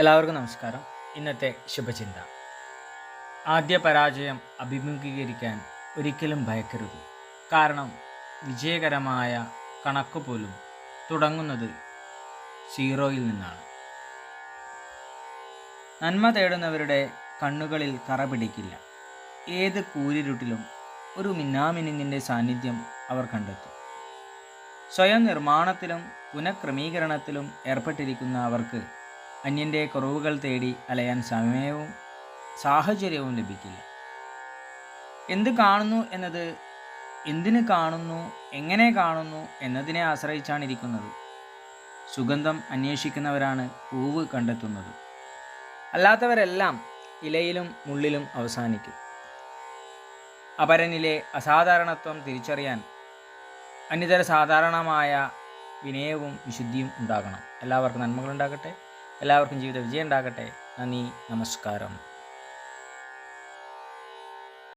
എല്ലാവർക്കും നമസ്കാരം. ഇന്നത്തെ ശുഭചിന്ത: ആദ്യ പരാജയം അഭിമുഖീകരിക്കാൻ ഒരിക്കലും ഭയക്കരുത്. കാരണം വിജയകരമായ കണക്ക് പോലും തുടങ്ങുന്നത് സീറോയിൽ നിന്നാണ്. നന്മ തേടുന്നവരുടെ കണ്ണുകളിൽ കറ പിടിക്കില്ല. ഏത് കൂരിരുട്ടിലും ഒരു മിന്നാമിനുങ്ങിൻ്റെ സാന്നിധ്യം അവർ കണ്ടെത്തും. സ്വയം നിർമ്മാണത്തിലും പുനഃക്രമീകരണത്തിലും ഏർപ്പെട്ടിരിക്കുന്ന അവർക്ക് അന്യൻ്റെ കുറവുകൾ തേടി അലയാൻ സമയവും സാഹചര്യവും ലഭിക്കില്ല. എന്ത് കാണുന്നു എന്നത് എന്തിന് കാണുന്നു, എങ്ങനെ കാണുന്നു എന്നതിനെ ആശ്രയിച്ചാണ് ഇരിക്കുന്നത്. സുഗന്ധം അന്വേഷിക്കുന്നവരാണ് പൂവ് കണ്ടെത്തുന്നത്. അല്ലാത്തവരെല്ലാം ഇലയിലും മുള്ളിലും അവസാനിക്കും. അപരനിലെ അസാധാരണത്വം തിരിച്ചറിയാൻ അന്യതര സാധാരണമായ വിനയവും വിശുദ്ധിയും ഉണ്ടാകണം. എല്ലാവർക്കും നന്മകളുണ്ടാകട്ടെ. എല്ലാവർക്കും ജീവിത വിജയം ഉണ്ടാകട്ടെ. നന്ദി, നമസ്കാരം.